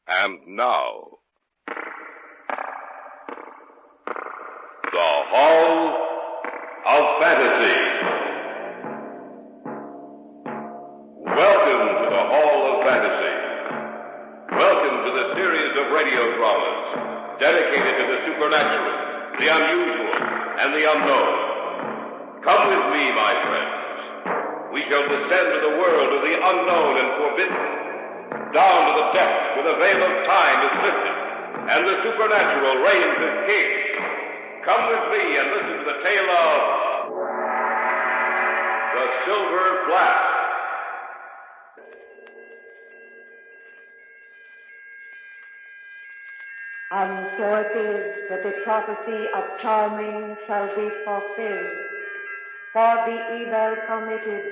And now, the Hall of Fantasy. Welcome to the Hall of Fantasy. Welcome to the series of radio dramas dedicated to the supernatural, the unusual, and the unknown. Come with me, my friends. We shall descend to the world of the unknown and forbidden. Down to the depths where the veil of time is lifted and the supernatural reigns as king. Come with me and listen to the tale of the Silver Flask. And so it is that the prophecy of Charming shall be fulfilled. For the evil committed,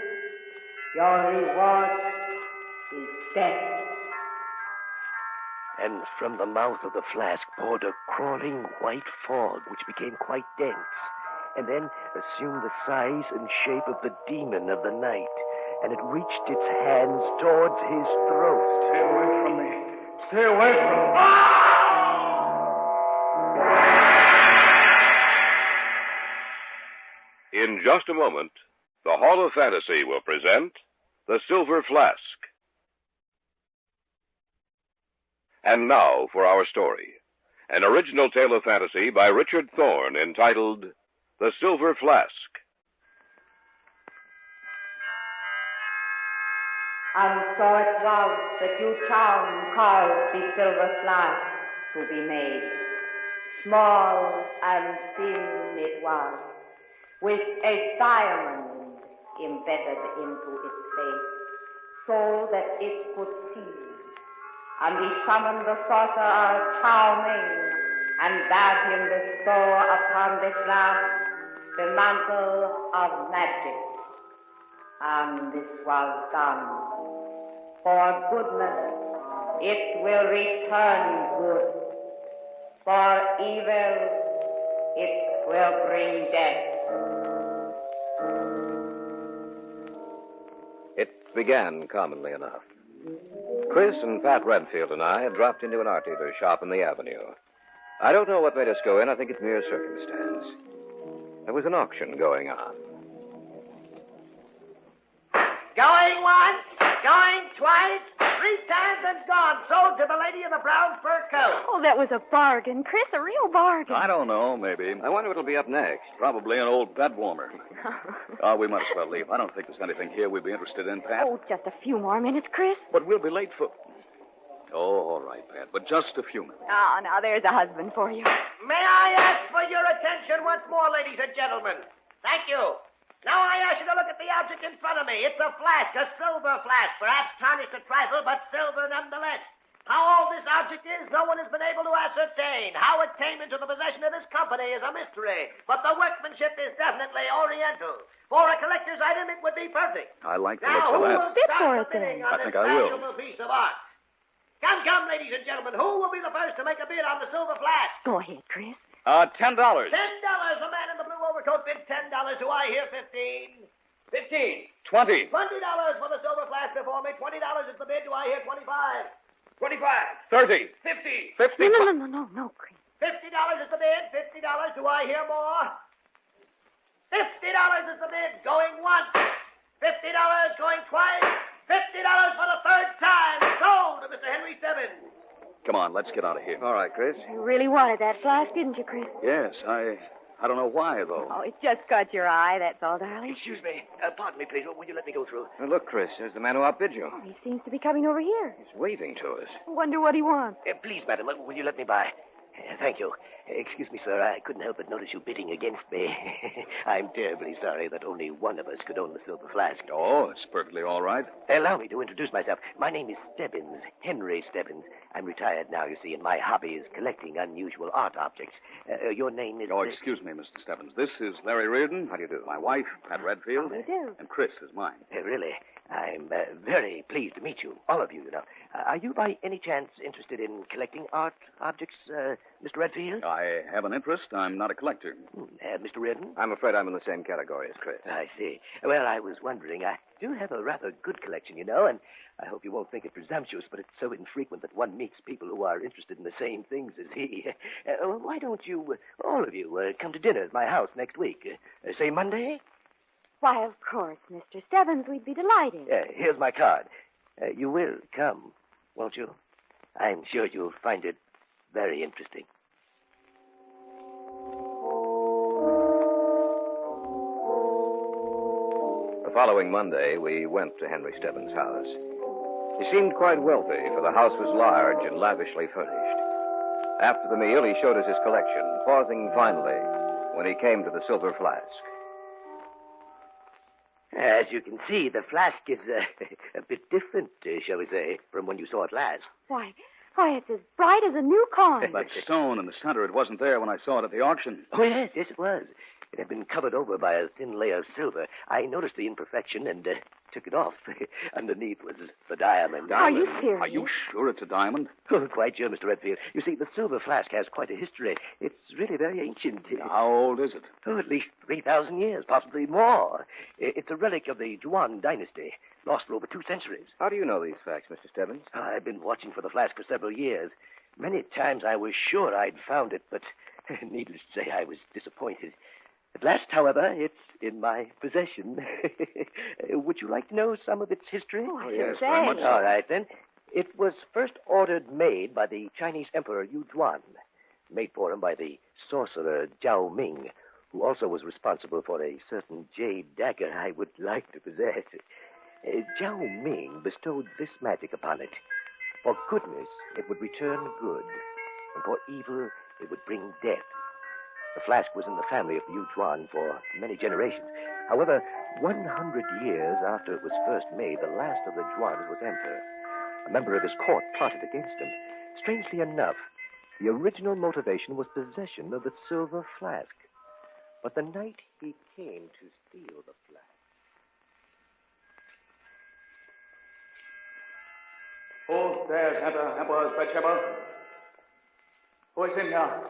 your reward is death. And from the mouth of the flask poured a crawling white fog, which became quite dense, and then assumed the size and shape of the demon of the night, and it reached its hands towards his throat. Stay away from me. Stay away from me. In just a moment, the Hall of Fantasy will present The Silver Flask. And now for our story, an original tale of fantasy by Richard Thorne entitled The Silver Flask. And so it was that you charm caused the silver flask to be made. Small and thin it was, with a diamond embedded into its face, so that it could see. And he summoned the sorcerer Charming, and bade him bestow upon this flask the mantle of magic. And this was done. For goodness, it will return good. For evil, it will bring death. It began commonly enough. Chris and Pat Redfield and I had dropped into an art dealer's shop in the avenue. I don't know what made us go in. I think it's mere circumstance. There was an auction going on. Going once, going twice, 3 times and gone. Sold to the lady in the brown fur coat. Oh, that was a bargain, Chris, a real bargain. I don't know, maybe. I wonder what'll be up next. Probably an old bed warmer. We might as well leave. I don't think there's anything here we'd be interested in, Pat. Oh, just a few more minutes, Chris. But we'll be late for... Oh, all right, Pat, but just a few minutes. Oh, now there's a husband for you. May I ask for your attention once more, ladies and gentlemen? Thank you. Now I ask you to look at the object in front of me. It's a flask, a silver flask, perhaps tarnished a trifle, but silver nonetheless. How old this object is, no one has been able to ascertain. How it came into the possession of this company is a mystery, but the workmanship is definitely Oriental. For a collector's item, it would be perfect. I like the Now, looks who of that. will Bid start for the it, then. bidding on I this think I will. valuable piece of art? Come, ladies and gentlemen, who will be the first to make a bid on the silver flask? Go ahead, Chris. $10. $10. The man in the blue overcoat bid $10. Do I hear 15? 15. 20. $20 for the silver flask before me. $20 is the bid. Do I hear 25? 25. 30. 50. 50. No, Chris. $50 is the bid. $50. Do I hear more? $50 is the bid. Going once. $50 going twice. $50 for the third time. Sold to Mr. Henry Stebbins. Come on, let's get out of here. All right, Chris. You really wanted that flask, didn't you, Chris? Yes, I don't know why, though. Oh, it just caught your eye, that's all, darling. Excuse me. Pardon me, please. Will you let me go through? Now, look, Chris, there's the man who outbid you. Oh, he seems to be coming over here. He's waving to us. Wonder what he wants. Please, madam, will you let me by? Thank you. Excuse me, sir. I couldn't help but notice you bidding against me. I'm terribly sorry that only one of us could own the silver flask. Oh, it's perfectly all right. Allow me to introduce myself. My name is Stebbins, Henry Stebbins. I'm retired now, you see, and my hobby is collecting unusual art objects. Your name is... Oh, excuse me, Mr. Stebbins. This is Larry Reardon. How do you do? My wife, Pat Redfield. How do you do? And Chris is mine. Really? I'm very pleased to meet you, all of you, you know. Are you by any chance interested in collecting art objects, Mr. Redfield? I have an interest. I'm not a collector. Mr. Reardon? I'm afraid I'm in the same category as Chris. I see. Well, I was wondering, do have a rather good collection, you know, and I hope you won't think it presumptuous, but it's so infrequent that one meets people who are interested in the same things as he. Why don't you, all of you, come to dinner at my house next week? Say Monday? Why, of course, Mr. Stebbins, we'd be delighted. Here's my card. You will come, won't you? I'm sure you'll find it very interesting. The following Monday, we went to Henry Stebbins' house. He seemed quite wealthy, for the house was large and lavishly furnished. After the meal, he showed us his collection, pausing finally when he came to the silver flask. As you can see, the flask is a bit different, shall we say, from when you saw it last. Why, it's as bright as a new coin. That stone in the center, it wasn't there when I saw it at the auction. Oh, yes, it was. It had been covered over by a thin layer of silver. I noticed the imperfection and took it off. Underneath was the diamond. Are you serious? Are you sure it's a diamond? Oh, quite sure, Mr. Redfield. You see, the silver flask has quite a history. It's really very ancient. How old is it? Oh, at least 3,000 years, possibly more. It's a relic of the Yuan dynasty, lost for over 2 centuries. How do you know these facts, Mr. Stebbins? I've been watching for the flask for several years. Many times I was sure I'd found it, but needless to say, I was disappointed. At last, however, it's in my possession. Would you like to know some of its history? Oh, I yes, should very much say. so. All right, then. It was first ordered made by the Chinese Emperor Yu Zhuan, made for him by the sorcerer Zhao Ming, who also was responsible for a certain jade dagger I would like to possess. Zhao Ming bestowed this magic upon it. For goodness, it would return good, and for evil, it would bring death. The flask was in the family of the Yu Zhuan for many generations. However, 100 years after it was first made, the last of the Zhuans was emperor. A member of his court plotted against him. Strangely enough, the original motivation was possession of the silver flask. But the night he came to steal the flask... Who dares enter Emperor's bedchamber? Who is in here?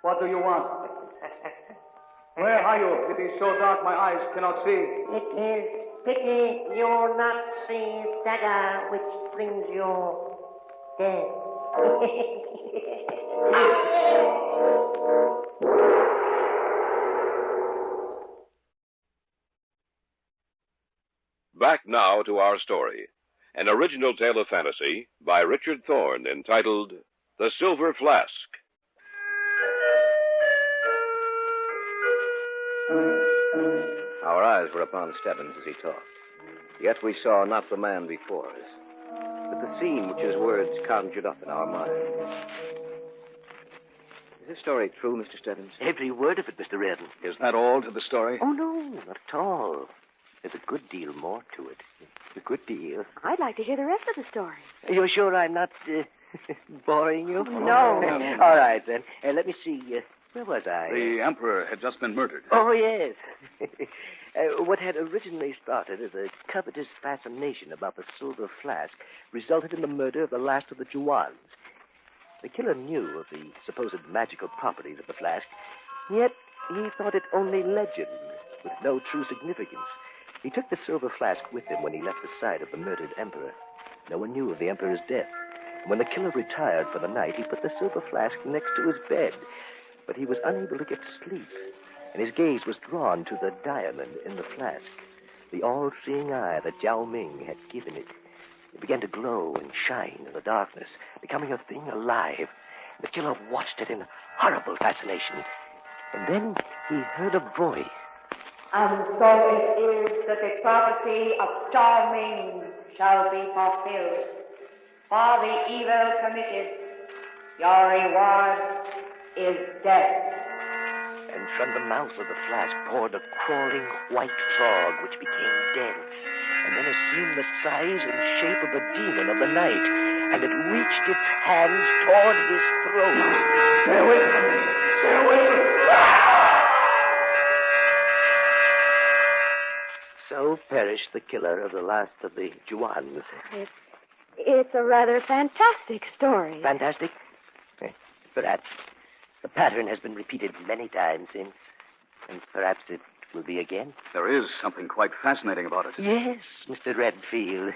What do you want? Where are you? It is so dark my eyes cannot see. It is pity you not see dagger which brings you death. Back now to our story. An original tale of fantasy by Richard Thorne entitled The Silver Flask. Our eyes were upon Stebbins as he talked. Yet we saw not the man before us, but the scene which his words conjured up in our minds. Is this story true, Mr. Stebbins? Every word of it, Mr. Reardon. Is that all to the story? Oh, no, not at all. There's a good deal more to it. A good deal. I'd like to hear the rest of the story. You're sure I'm not boring you? No. All right, then. Let me see. Where was I? The Emperor had just been murdered. Oh, yes. What had originally started as a covetous fascination about the silver flask resulted in the murder of the last of the Juans. The killer knew of the supposed magical properties of the flask, yet he thought it only legend, with no true significance. He took the silver flask with him when he left the side of the murdered emperor. No one knew of the emperor's death. When the killer retired for the night, he put the silver flask next to his bed. But he was unable to get to sleep, and his gaze was drawn to the diamond in the flask, the all-seeing eye that Zhao Ming had given it. It began to glow and shine in the darkness, becoming a thing alive. The killer watched it in horrible fascination. And then he heard a voice. And so it is that the prophecy of Zhao Ming shall be fulfilled. For the evil committed, your reward is death. And from the mouth of the flask poured a crawling white frog which became dense, and then assumed the size and shape of a demon of the night, and it reached its hands toward his throat. Stay away from me. Stay away from me. So perished the killer of the last of the Juans. It's a rather fantastic story. Fantastic? Perhaps. The pattern has been repeated many times since, and perhaps it will be again. There is something quite fascinating about it. Yes, Mr. Redfield.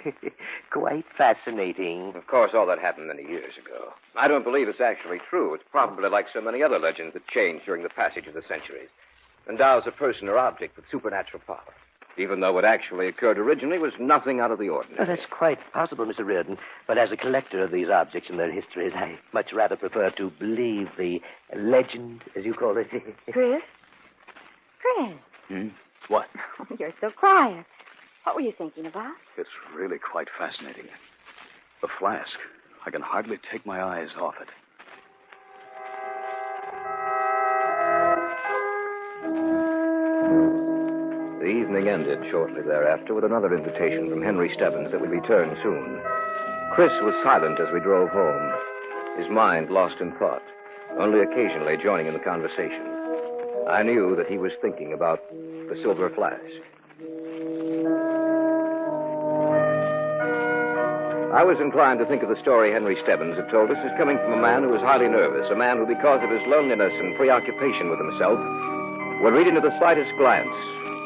Quite fascinating. Of course, all that happened many years ago. I don't believe it's actually true. It's probably like so many other legends that change during the passage of the centuries. Endows a person or object with supernatural power. Even though what actually occurred originally was nothing out of the ordinary. Oh, that's quite possible, Mr. Reardon. But as a collector of these objects and their histories, I much rather prefer to believe the legend, as you call it. Chris? Chris? What? You're so quiet. What were you thinking about? It's really quite fascinating. The flask. I can hardly take my eyes off it. The evening ended shortly thereafter with another invitation from Henry Stebbins that we'd return soon. Chris was silent as we drove home, his mind lost in thought, only occasionally joining in the conversation. I knew that he was thinking about the silver flask. I was inclined to think of the story Henry Stebbins had told us as coming from a man who was highly nervous, a man who, because of his loneliness and preoccupation with himself, would read into the slightest glance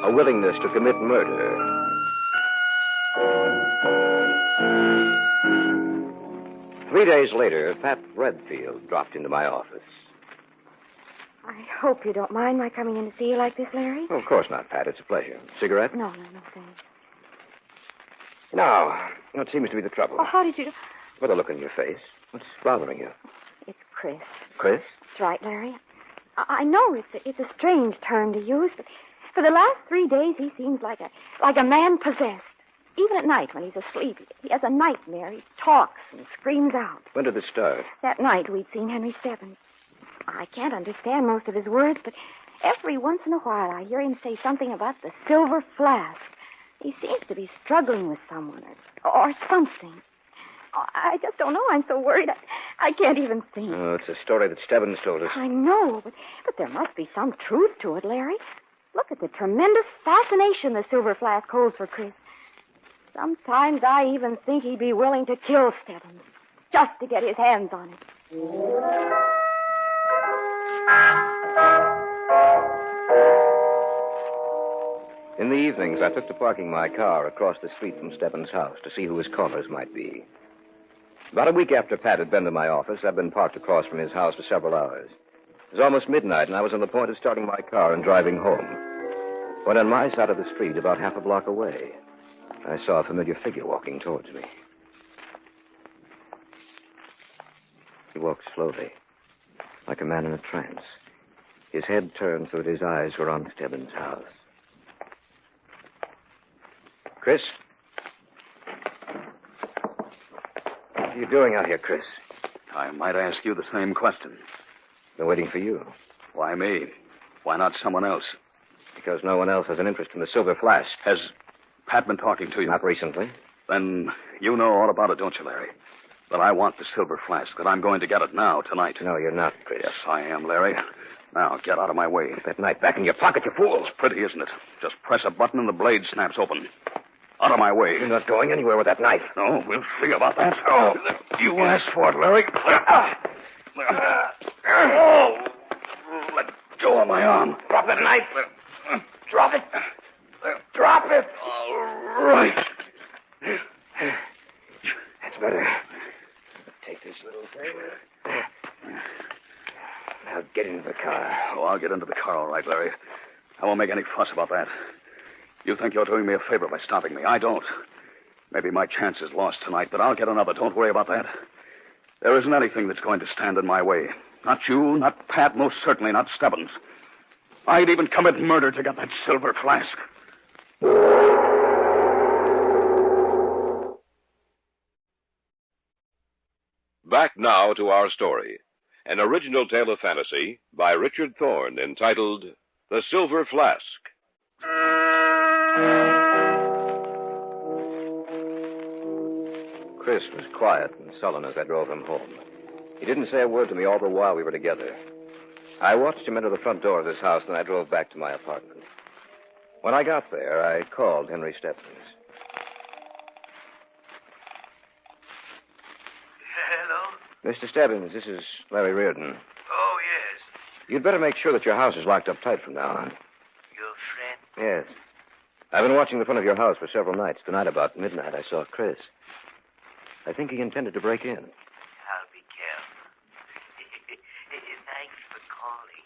a willingness to commit murder. Three days later, Pat Redfield dropped into my office. I hope you don't mind my coming in to see you like this, Larry. Oh, of course not, Pat. It's a pleasure. Cigarette? No, thanks. Now, what seems to be the trouble? Oh, how did you... With a look in your face. What's bothering you? It's Chris. Chris? That's right, Larry. I know it's a strange term to use, but for the last 3 days he seems like a man possessed. Even at night when he's asleep, he has a nightmare. He talks and screams out. When did this start? That night we'd seen Henry Stebbins. I can't understand most of his words, but every once in a while I hear him say something about the silver flask. He seems to be struggling with someone or something. Oh, I just don't know. I'm so worried. I can't even think. Oh, it's a story that Stebbins told us. I know, but there must be some truth to it, Larry. Look at the tremendous fascination the silver flask holds for Chris. Sometimes I even think he'd be willing to kill Stebbins just to get his hands on it. In the evenings, I took to parking my car across the street from Stebbins' house to see who his callers might be. About a week after Pat had been to my office, I'd been parked across from his house for several hours. It was almost midnight, and I was on the point of starting my car and driving home, when on my side of the street, about half a block away, I saw a familiar figure walking towards me. He walked slowly, like a man in a trance, his head turned so that his eyes were on Stebbins' house. Chris? What are you doing out here, Chris? I might ask you the same question. Been waiting for you. Why me? Why not someone else? Because no one else has an interest in the silver flask. Has Pat been talking to you? Not recently. Then you know all about it, don't you, Larry? That I want the silver flask, that I'm going to get it now, tonight. No, you're not, Chris. Yes, I am, Larry. Now, get out of my way. Put that knife back in your pocket, you fool. It's pretty, isn't it? Just press a button and the blade snaps open. Out of my way. You're not going anywhere with that knife. No, we'll see about that. Oh, you asked for it, Larry. Oh, let go of my arm. Drop that knife. Drop it. Drop it. All right. That's better. Take this little thing. Now get into the car. Oh, I'll get into the car, all right, Larry. I won't make any fuss about that. You think you're doing me a favor by stopping me. I don't. Maybe my chance is lost tonight, but I'll get another. Don't worry about that. There isn't anything that's going to stand in my way. Not you, not Pat, most certainly not Stebbins. I'd even commit murder to get that silver flask. Back now to our story. An original tale of fantasy by Richard Thorne entitled The Silver Flask. Chris was quiet and sullen as I drove him home. He didn't say a word to me all the while we were together. I watched him enter the front door of his house, then I drove back to my apartment. When I got there, I called Henry Stebbins. Hello? Mr. Stebbins, this is Larry Reardon. Oh, yes. You'd better make sure that your house is locked up tight from now on. Your friend? Yes. I've been watching the front of your house for several nights. Tonight, about midnight, I saw Chris. I think he intended to break in. I'll be careful. Thanks for calling.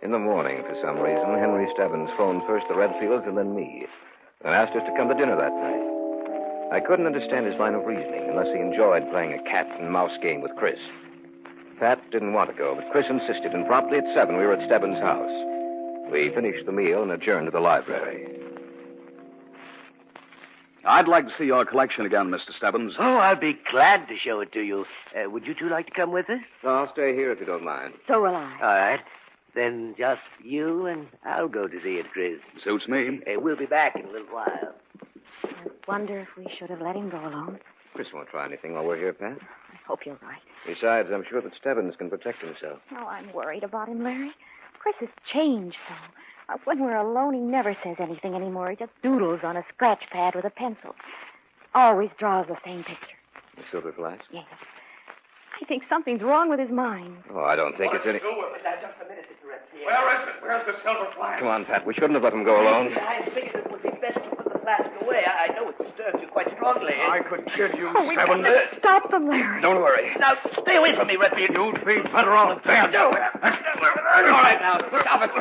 In the morning, for some reason, Henry Stebbins phoned first the Redfields and then me, and asked us to come to dinner that night. I couldn't understand his line of reasoning unless he enjoyed playing a cat and mouse game with Chris. Pat didn't want to go, but Chris insisted, and promptly at 7 we were at Stebbins' house. We finished the meal and adjourned to the library. I'd like to see your collection again, Mr. Stebbins. Oh, I'll be glad to show it to you. Would you two like to come with us? No, I'll stay here if you don't mind. So will I. All right. Then just you and I'll go to see it, Chris. Suits me. We'll be back in a little while. I wonder if we should have let him go alone. Chris won't try anything while we're here, Pat. I hope you're right. Besides, I'm sure that Stebbins can protect himself. Oh, I'm worried about him, Larry. Chris has changed so. When we're alone, he never says anything anymore. He just doodles on a scratch pad with a pencil. Always draws the same picture. The silver flask? Yes. I think something's wrong with his mind. Oh, I don't think it's any... Just a minute, Mr. Redfield. Where is it? Where's the silver flask? Come on, Pat. We shouldn't have let him go alone. I figured it would be best to put the flask away. I know it disturbs you quite strongly. I could kill you, Oh, we Stebbins. can't stop them, Larry. Don't worry. Now, stay away from me, Redfield. You'd be better off dead. All right, now, stop it.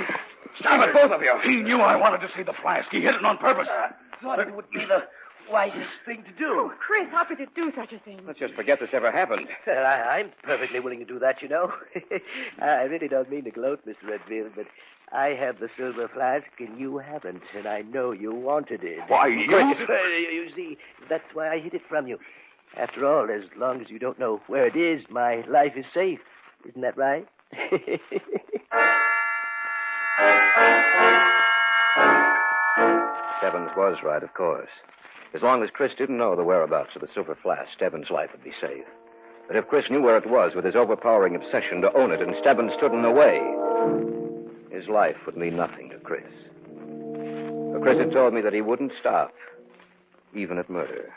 Stop it, both of you. He knew I wanted to see the flask. He hid it on purpose. Thought it would be the wisest thing to do. Oh, Chris, how could you do such a thing? Let's just forget this ever happened. Well, I'm perfectly willing to do that, you know. I really don't mean to gloat, Mr. Redfield, but I have the silver flask and you haven't, and I know you wanted it. Why, you... You see, that's why I hid it from you. After all, as long as you don't know where it is, my life is safe. Isn't that right? Stebbins was right, of course. As long as Chris didn't know the whereabouts of the silver flask, Stebbins' life would be safe. But if Chris knew where it was with his overpowering obsession to own it and Stebbins stood in the way, his life would mean nothing to Chris. But Chris had told me that he wouldn't stop, even at murder.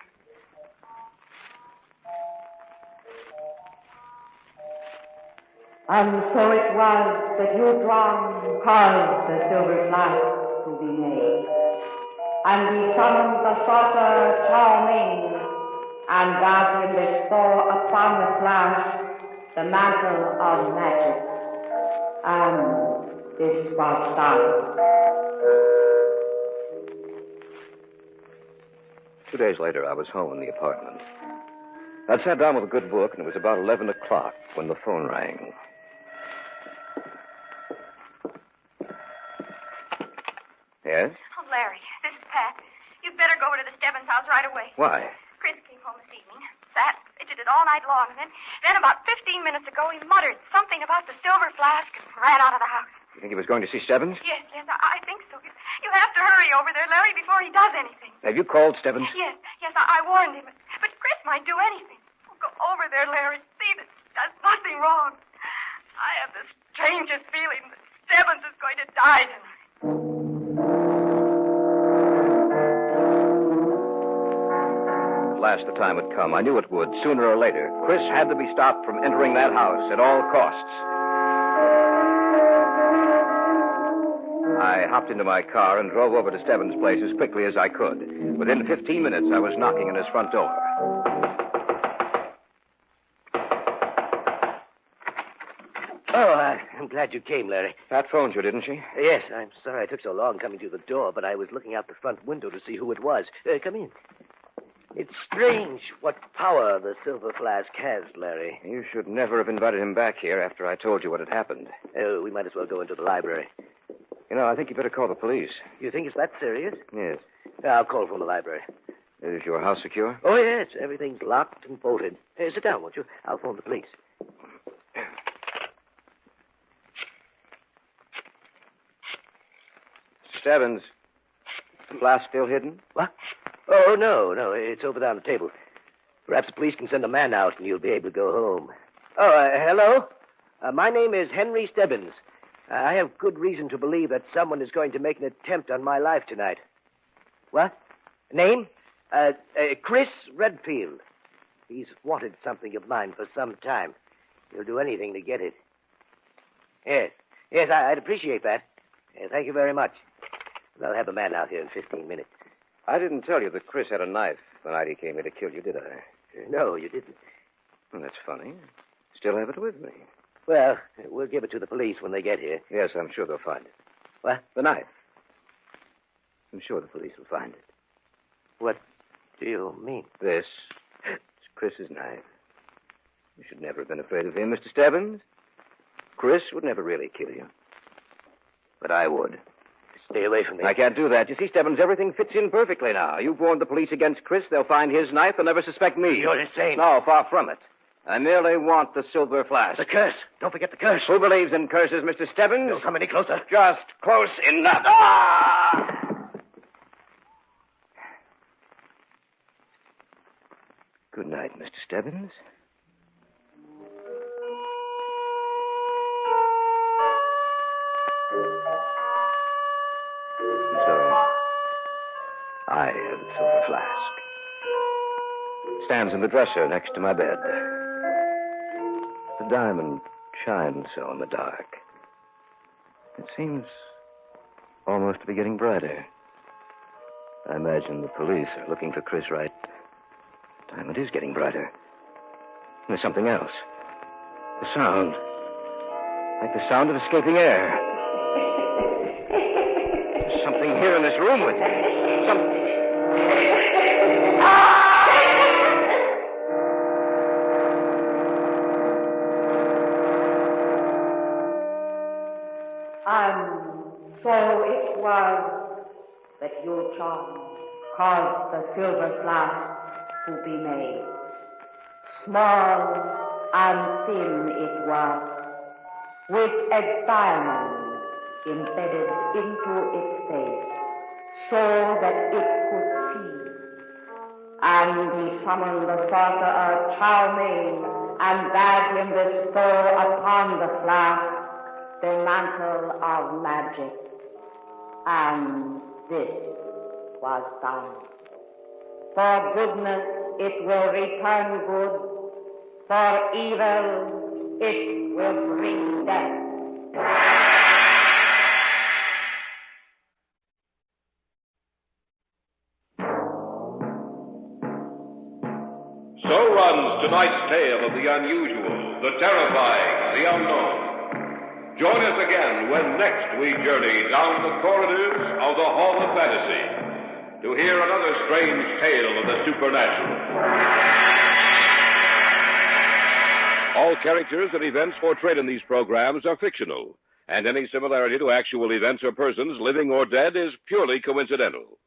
And so it was that you caused the silver flask to be made. And we summoned the sorcerer Charming, and bade him bestow upon the flask the mantle of magic. And this was done. 2 days later, I was home in the apartment. I'd sat down with a good book, and it was about 11 o'clock when the phone rang. Yes? Oh, Larry, this is Pat. You'd better go over to the Stebbins house right away. Why? Chris came home this evening, sat, fidgeted all night long, and then about 15 minutes ago, he muttered something about the silver flask and ran out of the house. You think he was going to see Stebbins? Yes, I think so. You have to hurry over there, Larry, before he does anything. Have you called Stebbins? Yes, I warned him. But Chris might do anything. Oh, go over there, Larry. See that there's nothing wrong. I have the strangest feeling that Stebbins is going to die tonight. At last the time had come. I knew it would, sooner or later. Chris had to be stopped from entering that house at all costs. I hopped into my car and drove over to Stebbins' place as quickly as I could. Within 15 minutes, I was knocking on his front door. Oh, I'm glad you came, Larry. Pat phoned you, didn't she? Yes, I'm sorry I took so long coming to the door, but I was looking out the front window to see who it was. Come in. It's strange what power the silver flask has, Larry. You should never have invited him back here after I told you what had happened. We might as well go into the library. You know, I think you better call the police. You think it's that serious? Yes. I'll call from the library. Is your house secure? Oh, yes. Everything's locked and bolted. Sit down, won't you? I'll phone the police. Stebbins, the flask still hidden? What? Oh, no. It's over there on the table. Perhaps the police can send a man out and you'll be able to go home. Oh, hello? My name is Henry Stebbins. I have good reason to believe that someone is going to make an attempt on my life tonight. What? Name? Chris Redfield. He's wanted something of mine for some time. He'll do anything to get it. Yes. Yes, I'd appreciate that. Thank you very much. I'll have the man out here in 15 minutes. I didn't tell you that Chris had a knife the night he came here to kill you, did I? No, you didn't. Well, that's funny. Still have it with me. Well, we'll give it to the police when they get here. Yes, I'm sure they'll find it. What? The knife. I'm sure the police will find it. What do you mean? This is Chris's knife. You should never have been afraid of him, Mr. Stebbins. Chris would never really kill you. But I would. Stay away from me. I can't do that. You see, Stebbins, everything fits in perfectly now. You've warned the police against Chris. They'll find his knife. They'll never suspect me. You're insane. No, far from it. I merely want the silver flask. The curse. Don't forget the curse. Who believes in curses, Mr. Stebbins? Don't come any closer. Just close enough. Ah! Good night, Mr. Stebbins. So, I have the silver flask. It stands in the dresser next to my bed. The diamond shines so in the dark. It seems almost to be getting brighter. I imagine the police are looking for Chris Wright. The diamond is getting brighter. And there's something else. The sound. Like the sound of escaping air. There's something here in this room with me. And so it was that you, John, caused the silver flask to be made. Small and thin it was, with a diamond embedded into its face, so that it could see. And he summoned the sorcerer Charming and bade him bestow upon the flask the mantle of magic. And this was done. For goodness it will return good, for evil it will bring death. So runs tonight's tale of the unusual, the terrifying, the unknown. Join us again when next we journey down the corridors of the Hall of Fantasy to hear another strange tale of the supernatural. All characters and events portrayed in these programs are fictional, and any similarity to actual events or persons, living or dead, is purely coincidental.